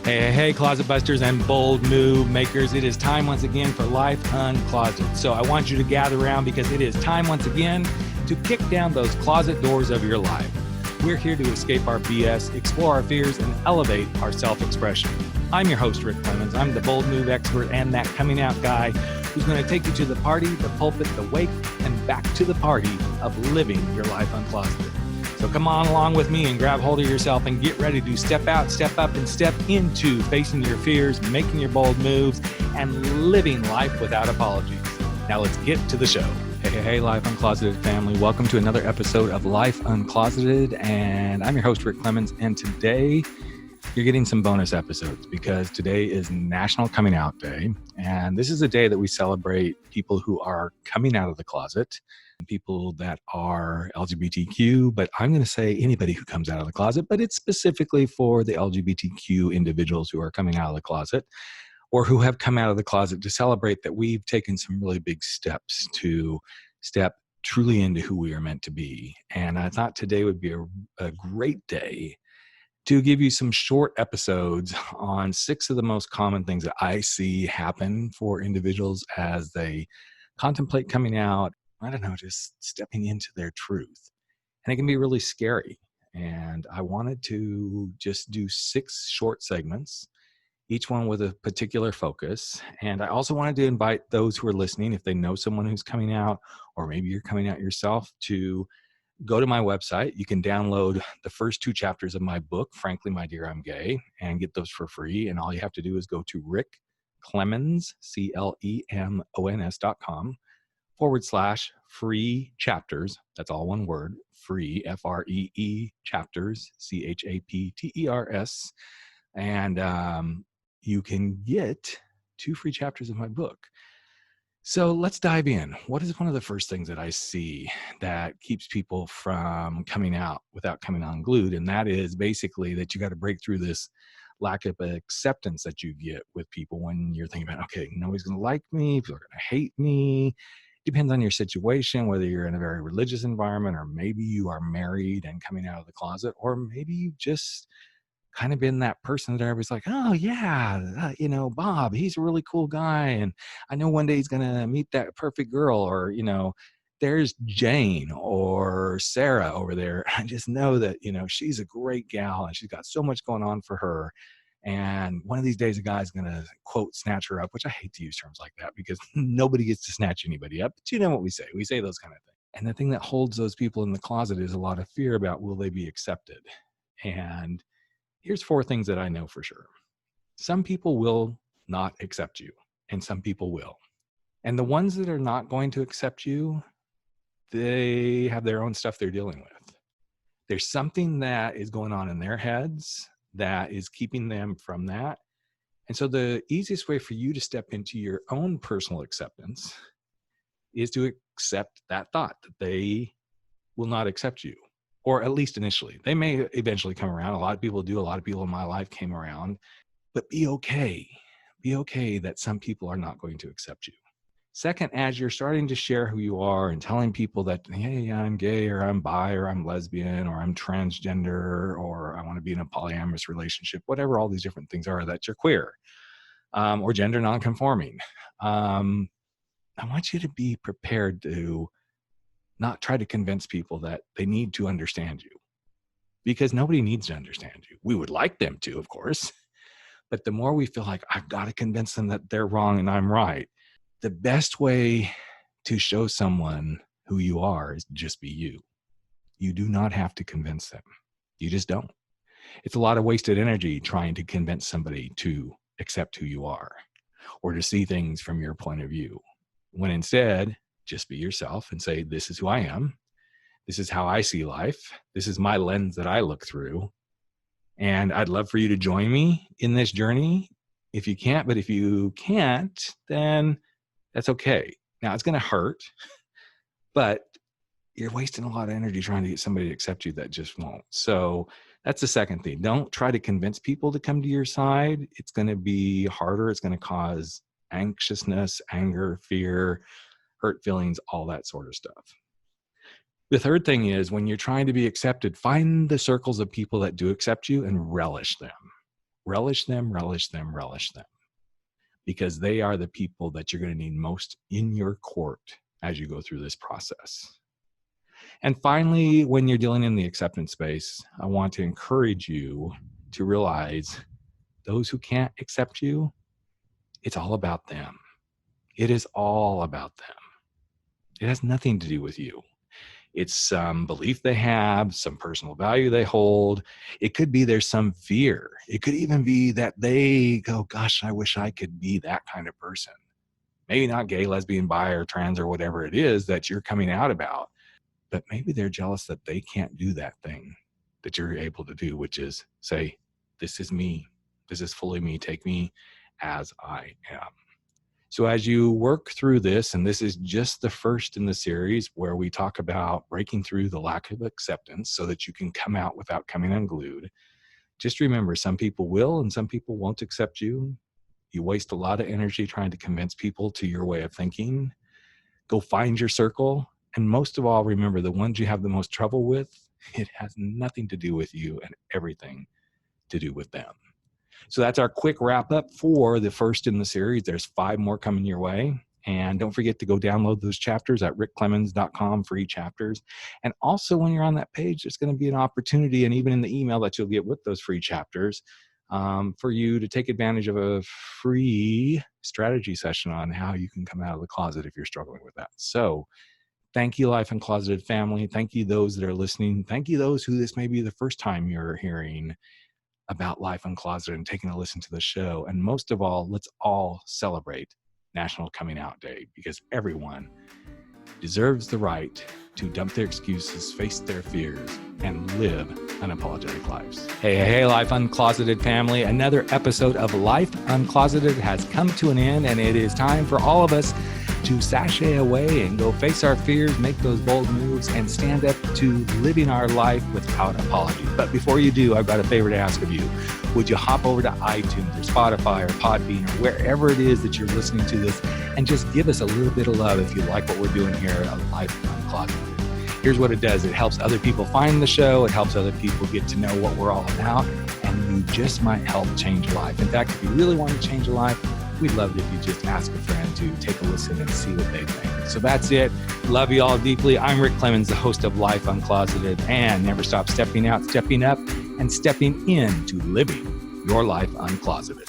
Hey, closet busters and bold move makers. It is time once again for Life Uncloseted. So I want you to gather around because it is time once again to kick down those closet doors of your life. We're here to escape our BS, explore our fears, and elevate our self-expression. I'm your host, Rick Clemens. I'm the bold move expert and that coming out guy who's going to take you to the party, the pulpit, the wake, and back to the party of living your life uncloseted. So come on along with me and grab hold of yourself and get ready to step out, step up, and step into facing your fears, making your bold moves, and living life without apologies. Now let's get to the show. Hey, Life Uncloseted family. Welcome to another episode of Life Uncloseted, and I'm your host, Rick Clemens, and today you're getting some bonus episodes because today is National Coming Out Day, and this is a day that we celebrate people who are coming out of the closet, people that are LGBTQ, but I'm going to say anybody who comes out of the closet, but it's specifically for the LGBTQ individuals who are coming out of the closet or who have come out of the closet to celebrate that we've taken some really big steps to step truly into who we are meant to be. And I thought today would be a great day to give you some short episodes on 6 of the most common things that I see happen for individuals as they contemplate coming out. I don't know, just stepping into their truth. And it can be really scary. And I wanted to just do 6 short segments, each one with a particular focus. And I also wanted to invite those who are listening, if they know someone who's coming out, or maybe you're coming out yourself, to go to my website. You can download the first 2 chapters of my book, Frankly, My Dear, I'm Gay, and get those for free. And all you have to do is go to rickclemens, CLEMens.com/free chapters. That's all one word, free, FREE chapters, CHAPTERS. And you can get 2 free chapters of my book. So let's dive in. What is one of the first things that I see that keeps people from coming out without coming unglued? And that is basically that you got to break through this lack of acceptance that you get with people when you're thinking about, okay, nobody's going to like me, people are going to hate me. Depends on your situation, whether you're in a very religious environment, or maybe you are married and coming out of the closet, or maybe you've just kind of been that person that everybody's like, oh yeah, Bob, he's a really cool guy. And I know one day he's going to meet that perfect girl, or, there's Jane or Sarah over there. I just know that, she's a great gal and she's got so much going on for her. And one of these days, a guy's going to, quote, snatch her up, which I hate to use terms like that because nobody gets to snatch anybody up. But you know what we say. We say those kind of things. And the thing that holds those people in the closet is a lot of fear about, will they be accepted? And here's 4 things that I know for sure. Some people will not accept you, and some people will. And the ones that are not going to accept you, they have their own stuff they're dealing with. There's something that is going on in their heads that is keeping them from that. And so the easiest way for you to step into your own personal acceptance is to accept that thought that they will not accept you, or at least initially. They may eventually come around. A lot of people do. A lot of people in my life came around. But be okay. Be okay that some people are not going to accept you. Second, as you're starting to share who you are and telling people that, hey, I'm gay, or I'm bi, or I'm lesbian, or I'm transgender, or I want to be in a polyamorous relationship, whatever all these different things are, that you're queer, or gender nonconforming. I want you to be prepared to not try to convince people that they need to understand you, because nobody needs to understand you. We would like them to, of course, but the more we feel like I've got to convince them that they're wrong and I'm right, the best way to show someone who you are is just be you. You do not have to convince them. You just don't. It's a lot of wasted energy trying to convince somebody to accept who you are or to see things from your point of view, when instead, just be yourself and say, this is who I am. This is how I see life. This is my lens that I look through. And I'd love for you to join me in this journey if you can't. But if you can't, then that's okay. Now, it's going to hurt, but you're wasting a lot of energy trying to get somebody to accept you that just won't. So that's the second thing. Don't try to convince people to come to your side. It's going to be harder. It's going to cause anxiousness, anger, fear, hurt feelings, all that sort of stuff. The third thing is, when you're trying to be accepted, find the circles of people that do accept you and relish them. relish them, relish them, relish them, because they are the people that you're going to need most in your court as you go through this process. And finally, when you're dealing in the acceptance space, I want to encourage you to realize those who can't accept you, it's all about them. It is all about them. It has nothing to do with you. It's some belief they have, some personal value they hold. It could be there's some fear. It could even be that they go, gosh, I wish I could be that kind of person. Maybe not gay, lesbian, bi, or trans, or whatever it is that you're coming out about, but maybe they're jealous that they can't do that thing that you're able to do, which is say, this is me. This is fully me. Take me as I am. So as you work through this, and this is just the first in the series where we talk about breaking through the lack of acceptance so that you can come out without coming unglued, just remember, some people will and some people won't accept you. You waste a lot of energy trying to convince people to your way of thinking. Go find your circle. And most of all, remember, the ones you have the most trouble with, it has nothing to do with you and everything to do with them. So that's our quick wrap up for the first in the series. There's 5 more coming your way. And don't forget to go download those chapters at rickclemens.com, free chapters. And also when you're on that page, there's going to be an opportunity, and even in the email that you'll get with those free chapters, for you to take advantage of a free strategy session on how you can come out of the closet if you're struggling with that. So thank you, Life Uncloseted family. Thank you, those that are listening. Thank you, those who this may be the first time you're hearing about Life Uncloseted and taking a listen to the show. And most of all, let's all celebrate National Coming Out Day, because everyone deserves the right to dump their excuses, face their fears, and live unapologetic lives. Hey, Life Uncloseted family. Another episode of Life Uncloseted has come to an end, and it is time for all of us to sashay away and go face our fears, make those bold moves, and stand up to living our life without apology. But before you do, I've got a favor to ask of you. Would you hop over to iTunes or Spotify or Podbean or wherever it is that you're listening to this, and just give us a little bit of love if you like what we're doing here at Life Uncloseted. Here's what it does. It helps other people find the show. It helps other people get to know what we're all about. And you just might help change a life. In fact, if you really want to change a life, we'd love it if you just ask a friend to take a listen and see what they think. So that's it. Love you all deeply. I'm Rick Clemens, the host of Life Uncloseted, and never stop stepping out, stepping up, and stepping into living your life uncloseted.